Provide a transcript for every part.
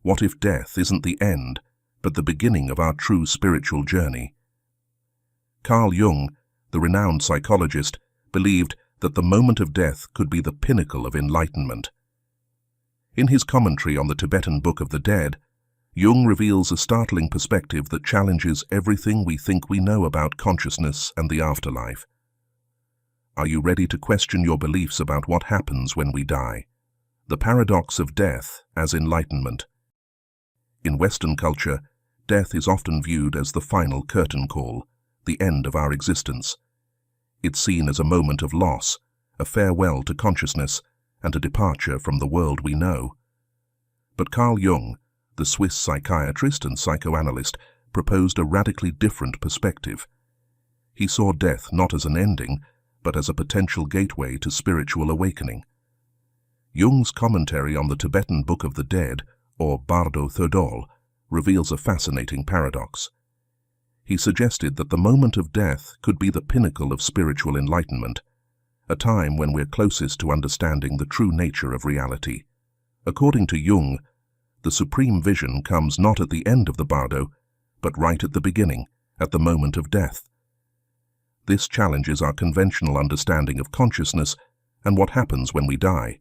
What if death isn't the end, but the beginning of our true spiritual journey? Carl Jung, the renowned psychologist, believed that the moment of death could be the pinnacle of enlightenment. In his commentary on the Tibetan Book of the Dead, Jung reveals a startling perspective that challenges everything we think we know about consciousness and the afterlife. Are you ready to question your beliefs about what happens when we die? The paradox of death as enlightenment. In Western culture, death is often viewed as the final curtain call, the end of our existence. It's seen as a moment of loss, a farewell to consciousness, and a departure from the world we know. But Carl Jung, the Swiss psychiatrist and psychoanalyst, proposed a radically different perspective. He saw death not as an ending, but as a potential gateway to spiritual awakening. Jung's commentary on the Tibetan Book of the Dead, or Bardo Thodol, reveals a fascinating paradox. He suggested that the moment of death could be the pinnacle of spiritual enlightenment, a time when we're closest to understanding the true nature of reality. According to Jung, the supreme vision comes not at the end of the bardo, but right at the beginning, at the moment of death. This challenges our conventional understanding of consciousness and what happens when we die.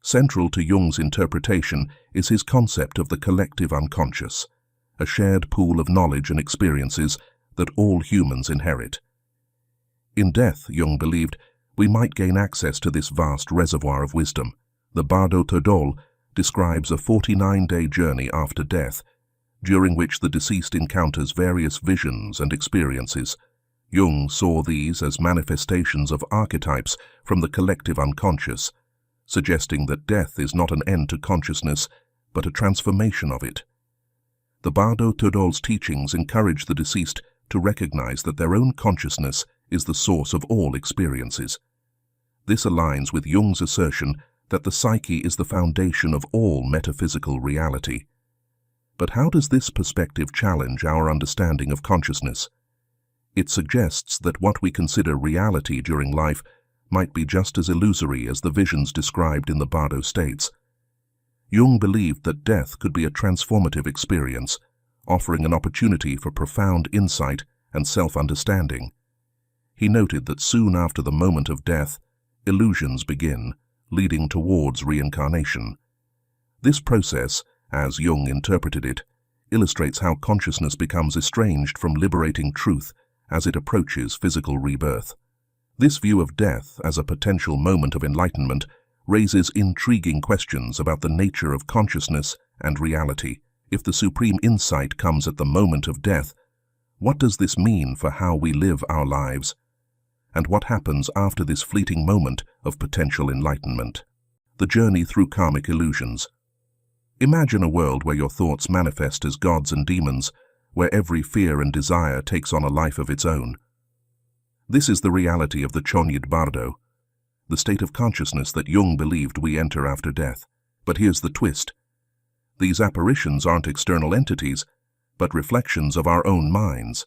Central to Jung's interpretation is his concept of the collective unconscious, a shared pool of knowledge and experiences that all humans inherit. In death, Jung believed, we might gain access to this vast reservoir of wisdom. The Bardo Thodol describes a 49-day journey after death, during which the deceased encounters various visions and experiences. Jung saw these as manifestations of archetypes from the collective unconscious, suggesting that death is not an end to consciousness, but a transformation of it. The Bardo Thodol's teachings encourage the deceased to recognize that their own consciousness is the source of all experiences. This aligns with Jung's assertion that the psyche is the foundation of all metaphysical reality. But how does this perspective challenge our understanding of consciousness? It suggests that what we consider reality during life might be just as illusory as the visions described in the Bardo states. Jung believed that death could be a transformative experience, offering an opportunity for profound insight and self-understanding. He noted that soon after the moment of death, illusions begin, leading towards reincarnation. This process, as Jung interpreted it, illustrates how consciousness becomes estranged from liberating truth as it approaches physical rebirth. This view of death as a potential moment of enlightenment raises intriguing questions about the nature of consciousness and reality. If the supreme insight comes at the moment of death, what does this mean for how we live our lives? And what happens after this fleeting moment of potential enlightenment? The journey through karmic illusions. Imagine a world where your thoughts manifest as gods and demons, where every fear and desire takes on a life of its own. This is the reality of the Chonyid Bardo, the state of consciousness that Jung believed we enter after death. But here's the twist. These apparitions aren't external entities, but reflections of our own minds.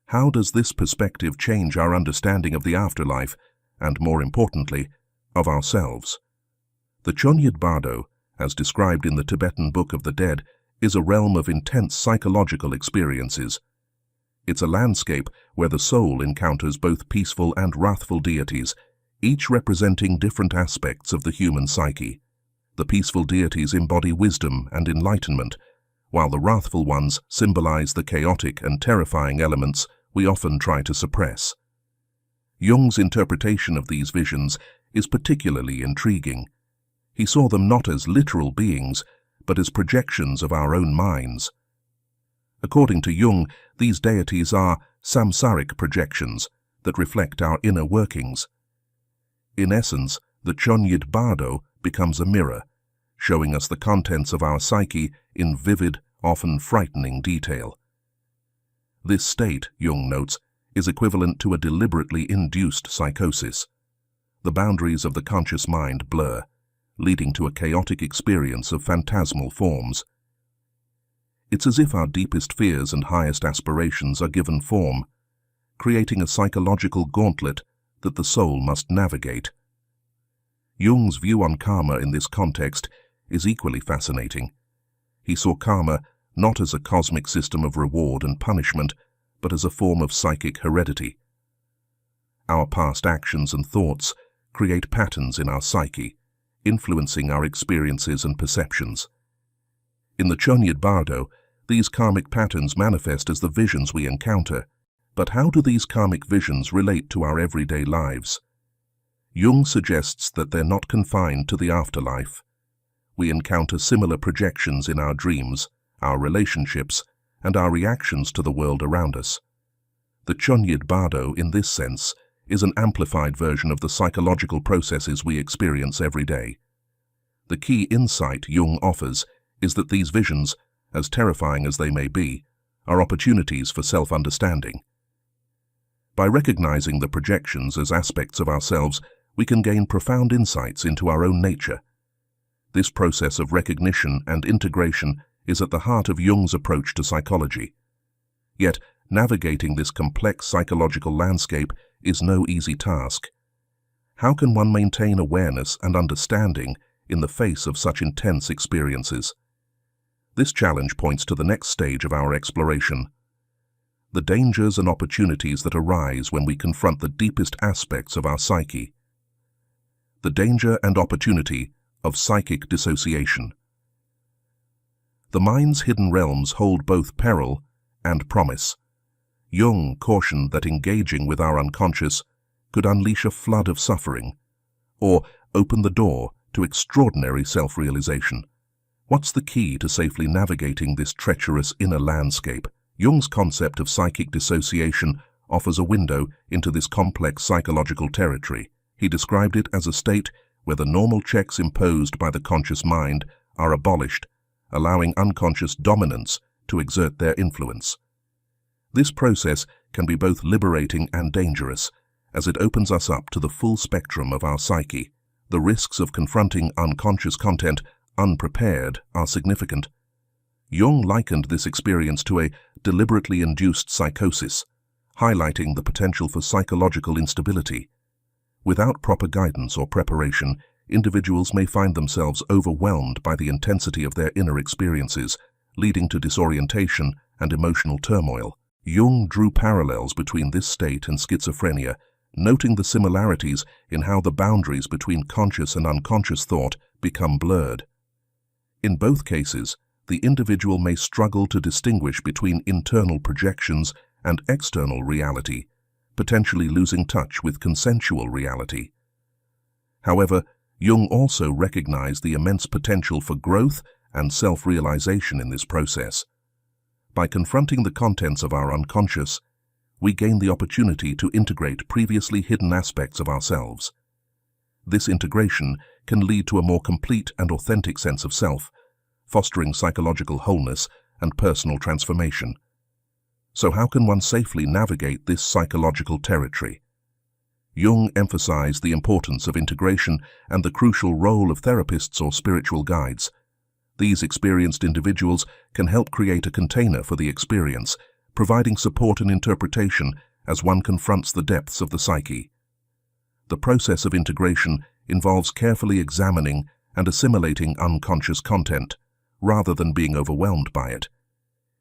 How does this perspective change our understanding of the afterlife, and more importantly, of ourselves? The Chonyid Bardo, as described in the Tibetan Book of the Dead, is a realm of intense psychological experiences. It's a landscape where the soul encounters both peaceful and wrathful deities, each representing different aspects of the human psyche. The peaceful deities embody wisdom and enlightenment, while the wrathful ones symbolize the chaotic and terrifying elements we often try to suppress. Jung's interpretation of these visions is particularly intriguing. He saw them not as literal beings, but as projections of our own minds. According to Jung, these deities are samsaric projections that reflect our inner workings. In essence, the Chonyid Bardo becomes a mirror, showing us the contents of our psyche in vivid, often frightening detail. This state, Jung notes, is equivalent to a deliberately induced psychosis. The boundaries of the conscious mind blur, leading to a chaotic experience of phantasmal forms. It's as if our deepest fears and highest aspirations are given form, creating a psychological gauntlet that the soul must navigate. Jung's view on karma in this context is equally fascinating. He saw karma not as a cosmic system of reward and punishment, but as a form of psychic heredity. Our past actions and thoughts create patterns in our psyche, influencing our experiences and perceptions. In the Chonyad Bardo, these karmic patterns manifest as the visions we encounter. But how do these karmic visions relate to our everyday lives? Jung suggests that they're not confined to the afterlife. We encounter similar projections in our dreams, our relationships, and our reactions to the world around us. The Chonyad Bardo, in this sense, is an amplified version of the psychological processes we experience every day. The key insight Jung offers is that these visions, as terrifying as they may be, are opportunities for self-understanding. By recognizing the projections as aspects of ourselves, we can gain profound insights into our own nature. This process of recognition and integration is at the heart of Jung's approach to psychology. Yet, navigating this complex psychological landscape is no easy task. How can one maintain awareness and understanding in the face of such intense experiences? This challenge points to the next stage of our exploration: the dangers and opportunities that arise when we confront the deepest aspects of our psyche. The danger and opportunity of psychic dissociation. The mind's hidden realms hold both peril and promise. Jung cautioned that engaging with our unconscious could unleash a flood of suffering, or open the door to extraordinary self-realization. What's the key to safely navigating this treacherous inner landscape? Jung's concept of psychic dissociation offers a window into this complex psychological territory. He described it as a state where the normal checks imposed by the conscious mind are abolished, allowing unconscious dominance to exert their influence. This process can be both liberating and dangerous, as it opens us up to the full spectrum of our psyche. The risks of confronting unconscious content unprepared are significant. Jung likened this experience to a deliberately induced psychosis, highlighting the potential for psychological instability. Without proper guidance or preparation, individuals may find themselves overwhelmed by the intensity of their inner experiences, leading to disorientation and emotional turmoil. Jung drew parallels between this state and schizophrenia, noting the similarities in how the boundaries between conscious and unconscious thought become blurred. In both cases, the individual may struggle to distinguish between internal projections and external reality, potentially losing touch with consensual reality. However, Jung also recognized the immense potential for growth and self-realization in this process. By confronting the contents of our unconscious, we gain the opportunity to integrate previously hidden aspects of ourselves. This integration can lead to a more complete and authentic sense of self, fostering psychological wholeness and personal transformation. So how can one safely navigate this psychological territory? Jung emphasized the importance of integration and the crucial role of therapists or spiritual guides. These experienced individuals can help create a container for the experience, providing support and interpretation as one confronts the depths of the psyche. The process of integration involves carefully examining and assimilating unconscious content, rather than being overwhelmed by it.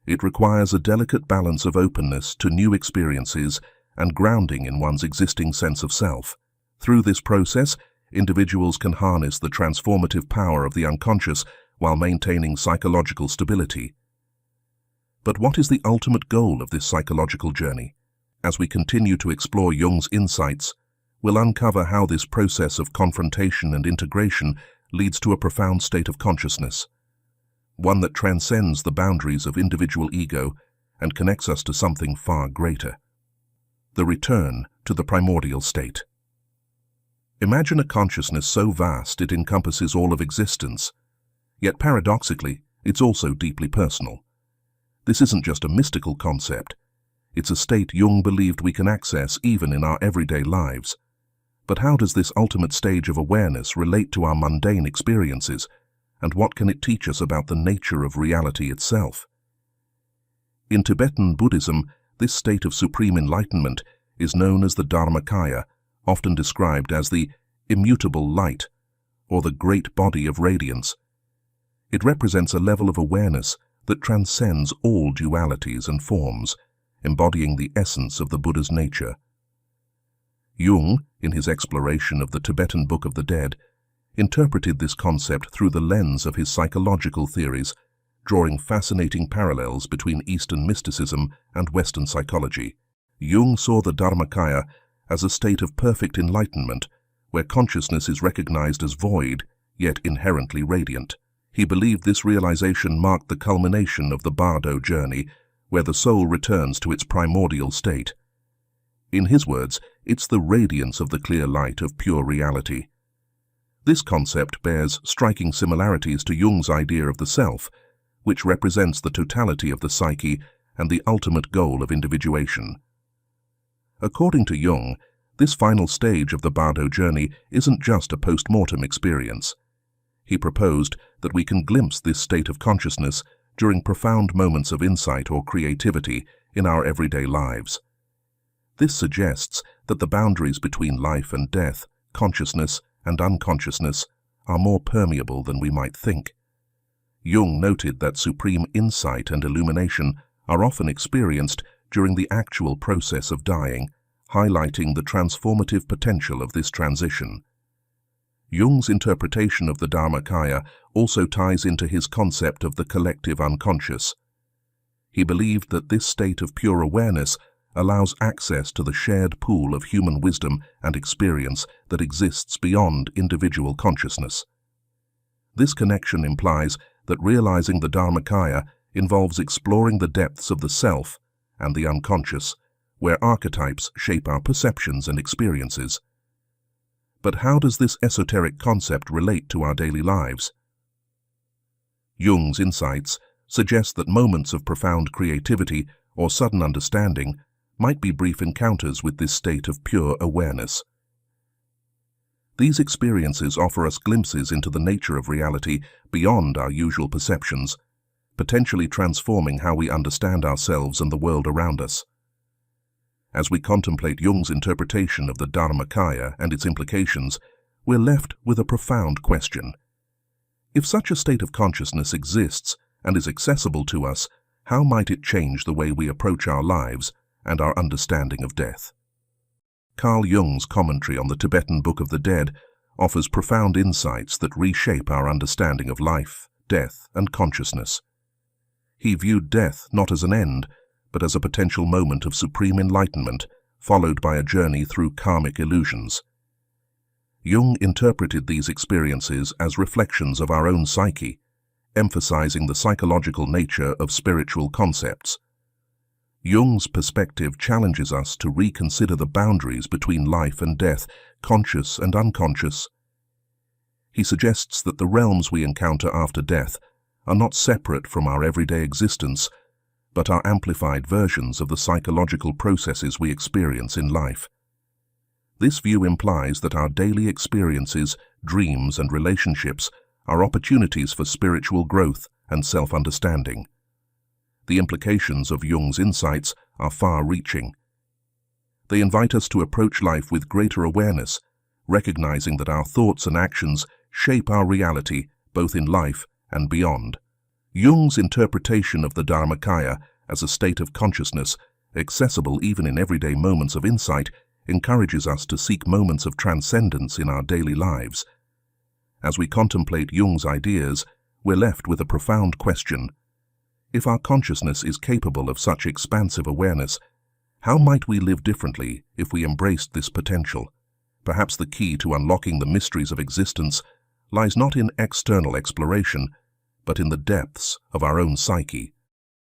It requires a delicate balance of openness to new experiences and grounding in one's existing sense of self. Through this process, individuals can harness the transformative power of the unconscious while maintaining psychological stability. But what is the ultimate goal of this psychological journey? As we continue to explore Jung's insights, we'll uncover how this process of confrontation and integration leads to a profound state of consciousness, one that transcends the boundaries of individual ego and connects us to something far greater. The return to the primordial state. Imagine a consciousness so vast it encompasses all of existence, yet paradoxically, it's also deeply personal. This isn't just a mystical concept. It's a state Jung believed we can access even in our everyday lives. But how does this ultimate stage of awareness relate to our mundane experiences, and what can it teach us about the nature of reality itself? In Tibetan Buddhism, this state of supreme enlightenment is known as the Dharmakaya, often described as the immutable light, or the great body of radiance. It represents a level of awareness that transcends all dualities and forms, embodying the essence of the Buddha's nature. Jung, in his exploration of the Tibetan Book of the Dead, interpreted this concept through the lens of his psychological theories, drawing fascinating parallels between Eastern mysticism and Western psychology. Jung saw the Dharmakaya as a state of perfect enlightenment, where consciousness is recognized as void, yet inherently radiant. He believed this realization marked the culmination of the Bardo journey, where the soul returns to its primordial state. In his words, it's the radiance of the clear light of pure reality. This concept bears striking similarities to Jung's idea of the self, which represents the totality of the psyche and the ultimate goal of individuation. According to Jung, this final stage of the Bardo journey isn't just a post-mortem experience. He proposed that we can glimpse this state of consciousness during profound moments of insight or creativity in our everyday lives. This suggests that the boundaries between life and death, consciousness and unconsciousness, are more permeable than we might think. Jung noted that supreme insight and illumination are often experienced during the actual process of dying, highlighting the transformative potential of this transition. Jung's interpretation of the Dharmakaya also ties into his concept of the collective unconscious. He believed that this state of pure awareness allows access to the shared pool of human wisdom and experience that exists beyond individual consciousness. This connection implies that realizing the Dharmakaya involves exploring the depths of the self and the unconscious, where archetypes shape our perceptions and experiences. But how does this esoteric concept relate to our daily lives? Jung's insights suggest that moments of profound creativity or sudden understanding might be brief encounters with this state of pure awareness. These experiences offer us glimpses into the nature of reality beyond our usual perceptions, potentially transforming how we understand ourselves and the world around us. As we contemplate Jung's interpretation of the Dharmakaya and its implications, we're left with a profound question. If such a state of consciousness exists and is accessible to us, how might it change the way we approach our lives and our understanding of death? Carl Jung's commentary on the Tibetan Book of the Dead offers profound insights that reshape our understanding of life, death, and consciousness. He viewed death not as an end, but as a potential moment of supreme enlightenment, followed by a journey through karmic illusions. Jung interpreted these experiences as reflections of our own psyche, emphasizing the psychological nature of spiritual concepts. Jung's perspective challenges us to reconsider the boundaries between life and death, conscious and unconscious. He suggests that the realms we encounter after death are not separate from our everyday existence, but are amplified versions of the psychological processes we experience in life. This view implies that our daily experiences, dreams, and relationships are opportunities for spiritual growth and self-understanding. The implications of Jung's insights are far-reaching. They invite us to approach life with greater awareness, recognizing that our thoughts and actions shape our reality both in life and beyond. Jung's interpretation of the Dharmakaya as a state of consciousness, accessible even in everyday moments of insight, encourages us to seek moments of transcendence in our daily lives. As we contemplate Jung's ideas, we're left with a profound question. If our consciousness is capable of such expansive awareness, how might we live differently if we embraced this potential? Perhaps the key to unlocking the mysteries of existence lies not in external exploration, but in the depths of our own psyche.